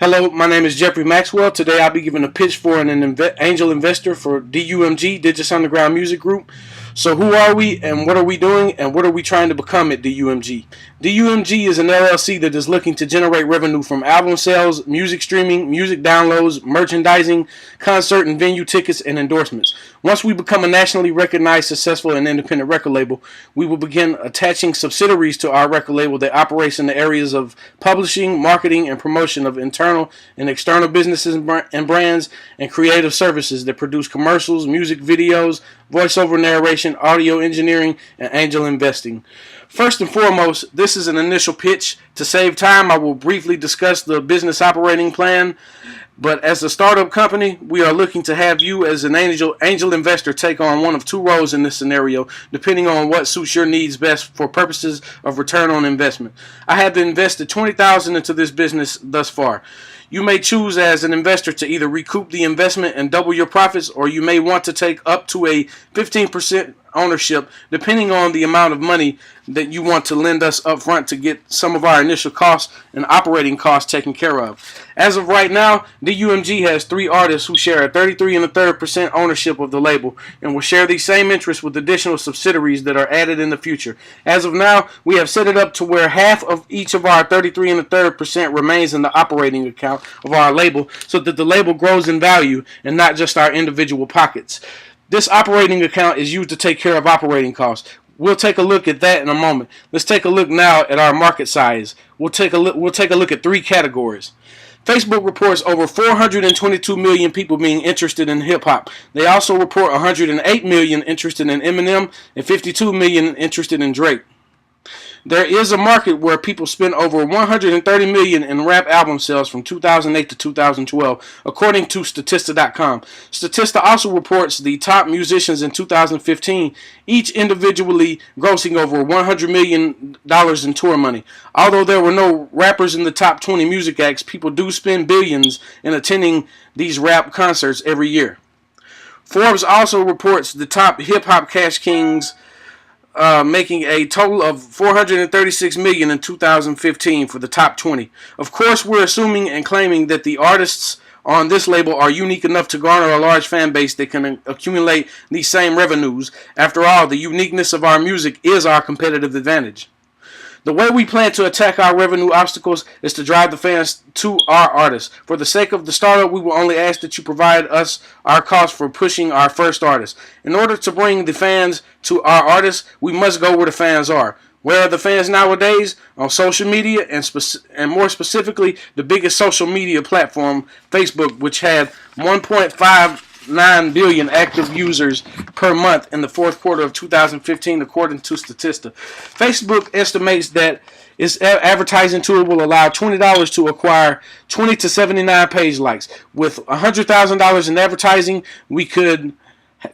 Hello, my name is Jeffrey Maxwell. Today I'll be giving a pitch for an angel investor for DUMG, Digits Underground Music Group. So who are we and what are we doing and what are we trying to become at DUMG? DUMG is an LLC that is looking to generate revenue from album sales, music streaming, music downloads, merchandising, concert and venue tickets, and endorsements. Once we become a nationally recognized, successful, and independent record label, we will begin attaching subsidiaries to our record label that operates in the areas of publishing, marketing, and promotion of internal and external businesses and brands, and creative services that produce commercials, music videos, voiceover narration, audio engineering, and angel investing. First and foremost, this is an initial pitch. To save time, I will briefly discuss the business operating plan. But as a startup company, we are looking to have you as an angel investor take on one of two roles in this scenario, depending on what suits your needs best for purposes of return on investment. I have invested $20,000 into this business thus far. You may choose as an investor to either recoup the investment and double your profits, or you may want to take up to a 15% ownership, depending on the amount of money that you want to lend us up front to get some of our initial costs and operating costs taken care of. As of right now, DUMG has 3 artists who share a 33 1/3% ownership of the label and will share these same interests with additional subsidiaries that are added in the future. As of now, we have set it up to where half of each of our 33 1/3% remains in the operating account of our label, so that the label grows in value and not just our individual pockets. This operating account is used to take care of operating costs. We'll take a look at that in a moment. Let's take a look now at our market size. We'll take a look at 3 categories. Facebook reports over 422 million people being interested in hip-hop. They also report 108 million interested in Eminem and 52 million interested in Drake. There is a market where people spend over 130 million in rap album sales from 2008 to 2012, according to Statista.com. Statista also reports the top musicians in 2015, each individually grossing over $100 million in tour money. Although there were no rappers in the top 20 music acts, people do spend billions in attending these rap concerts every year. Forbes also reports the top hip-hop cash kings making a total of $436 million in 2015 for the top 20. Of course, we're assuming and claiming that the artists on this label are unique enough to garner a large fan base that can accumulate these same revenues. After all, the uniqueness of our music is our competitive advantage. The way we plan to attack our revenue obstacles is to drive the fans to our artists. For the sake of the startup, we will only ask that you provide us our cost for pushing our first artist. In order to bring the fans to our artists, we must go where the fans are. Where are the fans nowadays? On social media, and more specifically, the biggest social media platform, Facebook, which had 1.59 billion active users per month in the fourth quarter of 2015, according to Statista. Facebook estimates that its advertising tool will allow $20 to acquire 20 to 79 page likes. With $100,000 in advertising, we could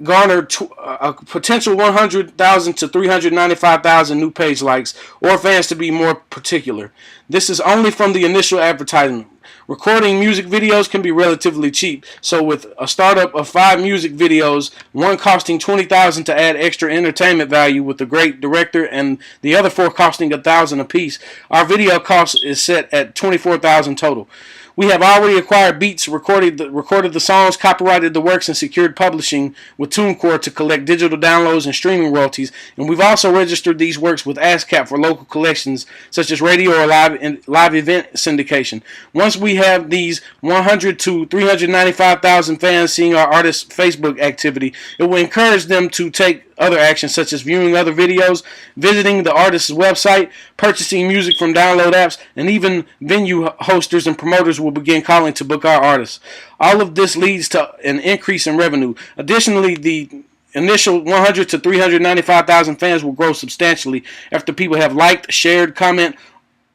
garner a potential 100,000 to 395,000 new page likes, or fans to be more particular. This is only from the initial advertisement. Recording music videos can be relatively cheap, so with a startup of 5 music videos, one costing $20,000 to add extra entertainment value with a great director, and the other 4 costing $1,000 apiece, our video cost is set at $24,000 total. We have already acquired beats, recorded the songs, copyrighted the works, and secured publishing with TuneCore to collect digital downloads and streaming royalties. And we've also registered these works with ASCAP for local collections, such as radio or live event syndication. Once we have these 100 to 395,000 fans seeing our artists' Facebook activity, it will encourage them to take other actions, such as viewing other videos, visiting the artist's website, purchasing music from download apps, and even venue hosters and promoters will begin calling to book our artists. All of this leads to an increase in revenue. Additionally, the initial 100 to 395,000 fans will grow substantially after people have liked, shared, comment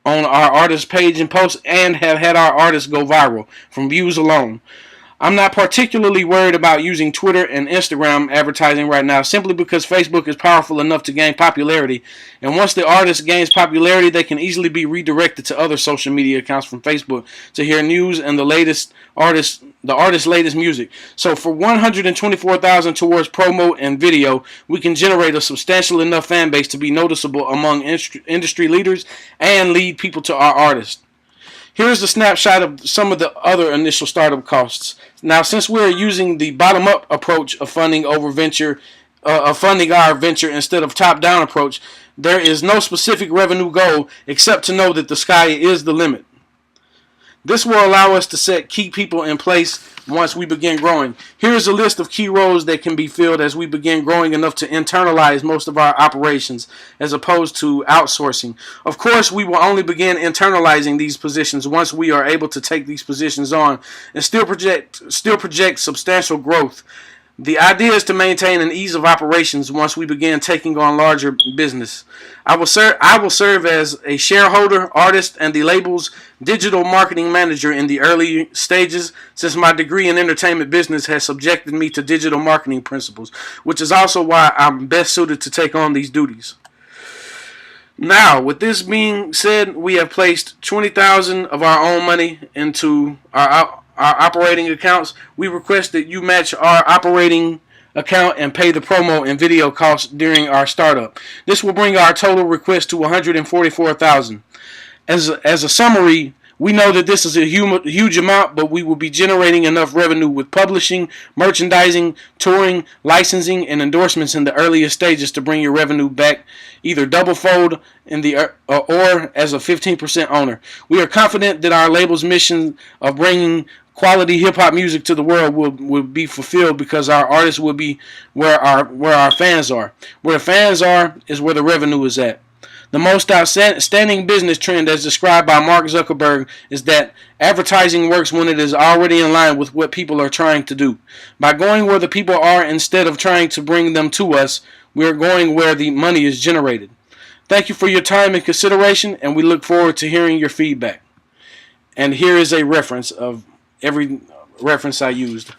on our artist page and posts, and have had our artists go viral from views alone. I'm not particularly worried about using Twitter and Instagram advertising right now, simply because Facebook is powerful enough to gain popularity, and once the artist gains popularity, they can easily be redirected to other social media accounts from Facebook to hear news and the artist's latest music. So for $124,000 towards promo and video, we can generate a substantial enough fan base to be noticeable among industry leaders and lead people to our artists. Here is a snapshot of some of the other initial startup costs. Now, since we're using the bottom-up approach of funding our venture instead of top-down approach, there is no specific revenue goal except to know that the sky is the limit. This will allow us to set key people in place once we begin growing. Here is a list of key roles that can be filled as we begin growing enough to internalize most of our operations as opposed to outsourcing. Of course, we will only begin internalizing these positions once we are able to take these positions on and still project substantial growth. The idea is to maintain an ease of operations once we begin taking on larger business. I will serve as a shareholder, artist, and the label's digital marketing manager in the early stages, since my degree in entertainment business has subjected me to digital marketing principles, which is also why I'm best suited to take on these duties. Now, with this being said, we have placed $20,000 of our own money into our operating accounts. We request that you match our operating account and pay the promo and video costs during our startup. This will bring our total request to $144,000. As a summary, we know that this is a huge amount, but we will be generating enough revenue with publishing, merchandising, touring, licensing, and endorsements in the earliest stages to bring your revenue back either double fold in the or as a 15% owner. We are confident that our label's mission of bringing quality hip-hop music to the world will be fulfilled because our artists will be where our fans are. Where the fans are is where the revenue is at. The most outstanding business trend as described by Mark Zuckerberg is that advertising works when it is already in line with what people are trying to do. By going where the people are instead of trying to bring them to us, we are going where the money is generated. Thank you for your time and consideration, and we look forward to hearing your feedback. And here is a reference of every reference I used.